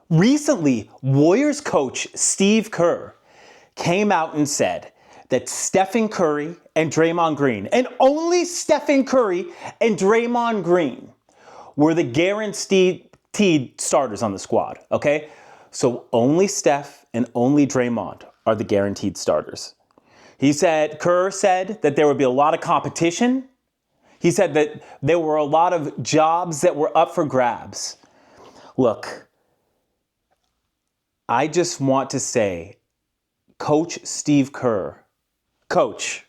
Recently, Warriors coach Steve Kerr came out and said that Stephen Curry and Draymond Green, and only Stephen Curry and Draymond Green, were the guaranteed starters on the squad, okay? So only Steph and only Draymond are the guaranteed starters. Kerr said that there would be a lot of competition. He said that there were a lot of jobs that were up for grabs. Look, I just want to say, Coach Steve Kerr, Coach,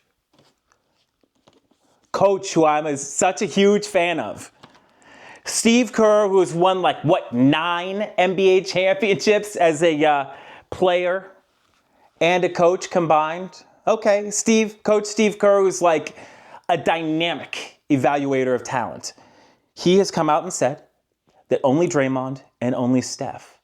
who I'm such a huge fan of. Steve Kerr, who has won 9 NBA championships as a player and a coach combined. Okay, Coach Steve Kerr, who's like a dynamic evaluator of talent. He has come out and said that only Draymond and only Steph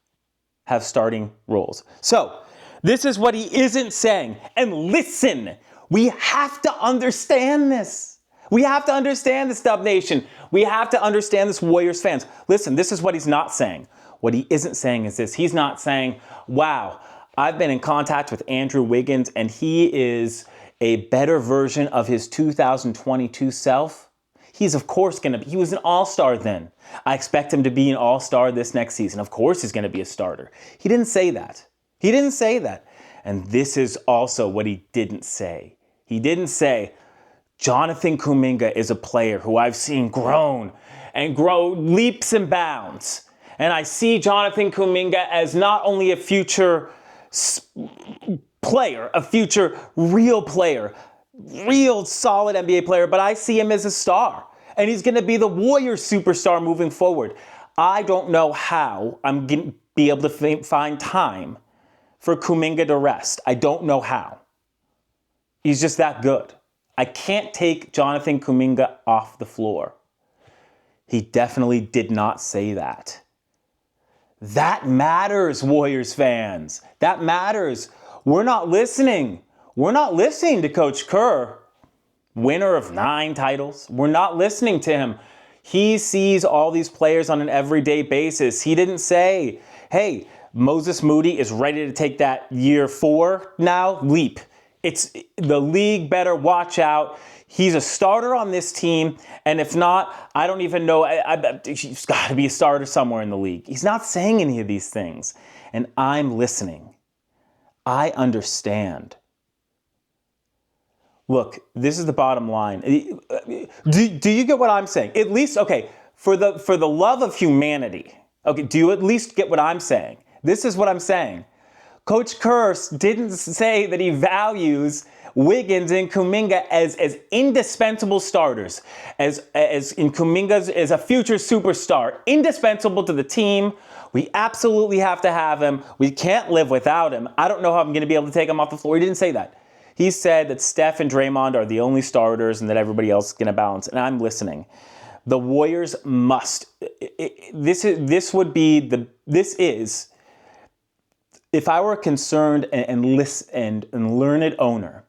have starting roles. So, this is what he isn't saying. And listen, we have to understand this. We have to understand this, Dub Nation. We have to understand this, Warriors fans. Listen, this is what he's not saying. What he isn't saying is this. He's not saying, wow, I've been in contact with Andrew Wiggins and he is a better version of his 2022 self. He's of course going to be, he was an all-star then. I expect him to be an all-star this next season. Of course he's going to be a starter. He didn't say that. He didn't say that. And this is also what he didn't say. He didn't say, Jonathan Kuminga is a player who I've seen grow leaps and bounds. And I see Jonathan Kuminga as not only a future player, a future real player, real solid NBA player, but I see him as a star. And he's going to be the Warriors superstar moving forward. I don't know how I'm going to be able to find time for Kuminga to rest. I don't know how. He's just that good. I can't take Jonathan Kuminga off the floor. He definitely did not say that. That matters, Warriors fans. That matters. We're not listening. We're not listening to Coach Kerr, winner of 9 titles. We're not listening to him. He sees all these players on an everyday basis. He didn't say, hey, Moses Moody is ready to take that year 4 now leap. It's the league better watch out. He's a starter on this team, and if not, I don't even know. He's got to be a starter somewhere in the league. He's not saying any of these things, and I'm listening. I understand. Look, this is the bottom line. Do you get what I'm saying? At least, okay, for the love of humanity, okay, do you at least get what I'm saying? This is what I'm saying. Coach Kerr didn't say that he values Wiggins and Kuminga as indispensable starters, as in Kuminga's as a future superstar, indispensable to the team. We absolutely have to have him. We can't live without him. I don't know how I'm going to be able to take him off the floor. He didn't say that. He said that Steph and Draymond are the only starters and that everybody else is going to balance. And I'm listening. The Warriors must. This is. If I were a concerned and learned owner,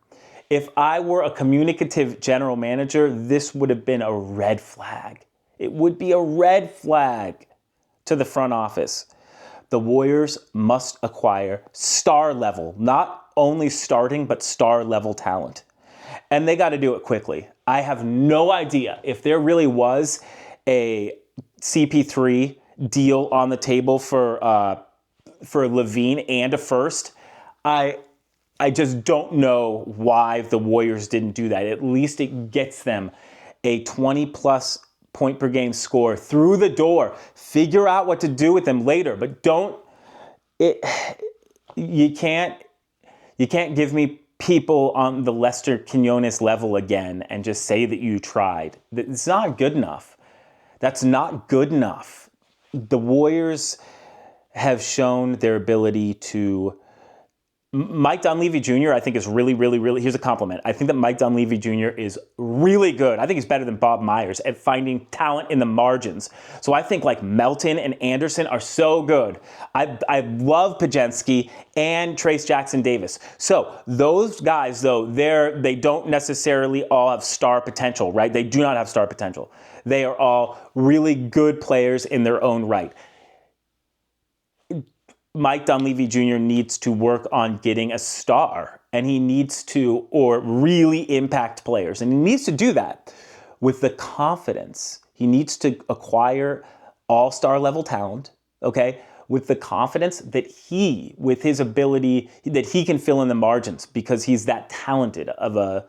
if I were a communicative general manager, this would have been a red flag. It would be a red flag to the front office. The Warriors must acquire star level, not only starting, but star level talent. And they got to do it quickly. I have no idea if there really was a CP3 deal on the table for Levine and a first. I just don't know why the Warriors didn't do that. At least it gets them a 20-plus point per game score through the door. Figure out what to do with them later, but you can't give me people on the Lester Quinones level again and just say that you tried. It's not good enough. That's not good enough. The Warriors have shown their ability to. Mike Dunleavy Jr. I think is really, here's a compliment. I think that Mike Dunleavy Jr. is really good. I think he's better than Bob Myers at finding talent in the margins. So I think like Melton and Anderson are so good. I love Pajensky and Trace Jackson Davis. So those guys, though, they don't necessarily all have star potential, right? They do not have star potential. They are all really good players in their own right. Mike Dunleavy Jr. needs to work on getting a star, and he needs to, or really impact players. And he needs to do that with the confidence. He needs to acquire all-star level talent, okay, with the confidence that with his ability, that he can fill in the margins because he's that talented of a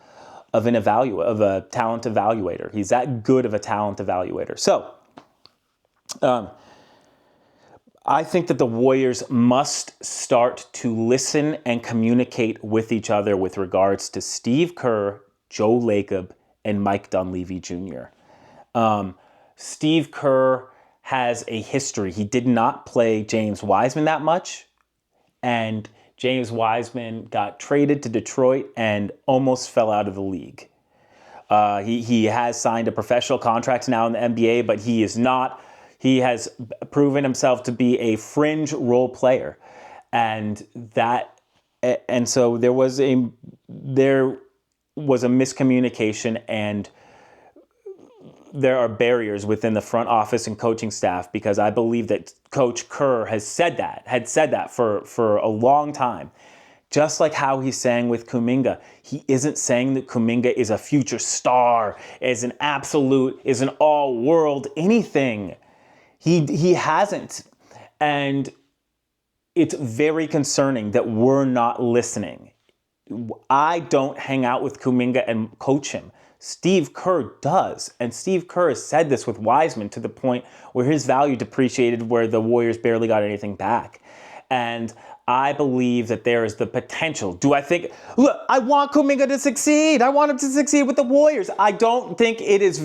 talent evaluator. He's that good of a talent evaluator. So, I think that the Warriors must start to listen and communicate with each other with regards to Steve Kerr, Joe Lacob, and Mike Dunleavy Jr. Steve Kerr has a history. He did not play James Wiseman that much, and James Wiseman got traded to Detroit and almost fell out of the league. He has signed a professional contract now in the NBA, but he has proven himself to be a fringe role player. And so there was a miscommunication, and there are barriers within the front office and coaching staff, because I believe that Coach Kerr had said that for a long time. Just like how he's saying with Kuminga, he isn't saying that Kuminga is a future star, is an all-world anything. He hasn't. And it's very concerning that we're not listening. I don't hang out with Kuminga and coach him. Steve Kerr does. And Steve Kerr has said this with Wiseman to the point where his value depreciated, where the Warriors barely got anything back. And I believe that there is the potential. Do I think, look, I want Kuminga to succeed. I want him to succeed with the Warriors. I don't think it is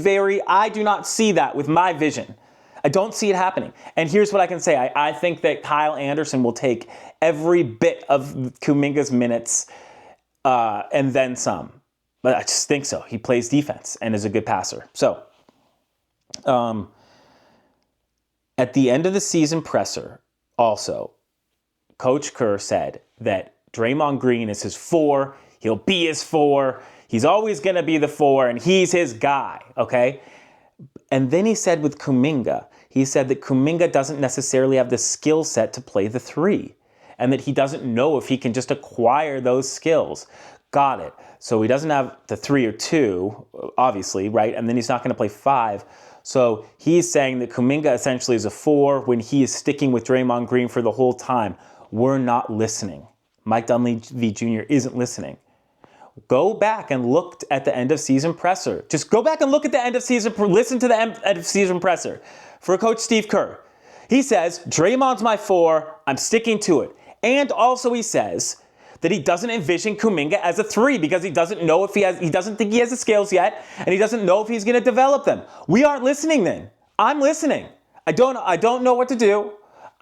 I do not see that with my vision. I don't see it happening. And here's what I can say. I think that Kyle Anderson will take every bit of Kuminga's minutes and then some. But I just think so. He plays defense and is a good passer. So, at the end of the season presser, also, Coach Kerr said that Draymond Green is his 4. He'll be his 4. He's always going to be the 4, and he's his guy, okay? And then he said with Kuminga, he said that Kuminga doesn't necessarily have the skill set to play the 3, and that he doesn't know if he can just acquire those skills. Got it. So he doesn't have the 3 or 2, obviously, right? And then he's not going to play 5. So he's saying that Kuminga essentially is a 4 when he is sticking with Draymond Green for the whole time. We're not listening. Mike Dunleavy Jr. isn't listening. Go back and look at the end of season presser. Just go back and look at the end of season, listen to the end of season presser for Coach Steve Kerr. He says, Draymond's my 4, I'm sticking to it. And also he says that he doesn't envision Kuminga as a 3 because he doesn't know if he doesn't think he has the skills yet, and he doesn't know if he's going to develop them. We aren't listening then. I'm listening. I don't know what to do.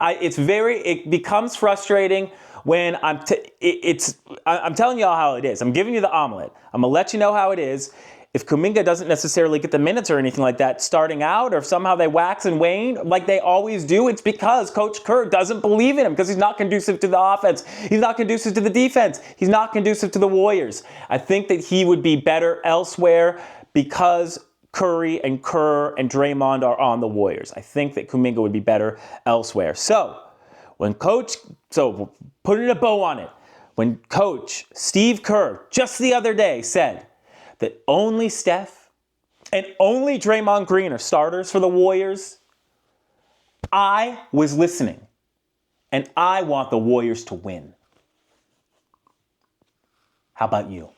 It becomes frustrating when I'm telling you all how it is. I'm giving you the omelet. I'm going to let you know how it is. If Kuminga doesn't necessarily get the minutes or anything like that starting out, or if somehow they wax and wane like they always do, it's because Coach Kerr doesn't believe in him, because he's not conducive to the offense. He's not conducive to the defense. He's not conducive to the Warriors. I think that he would be better elsewhere because Curry and Kerr and Draymond are on the Warriors. I think that Kuminga would be better elsewhere. So putting a bow on it, when Coach Steve Kerr just the other day said that only Steph and only Draymond Green are starters for the Warriors, I was listening. And I want the Warriors to win. How about you?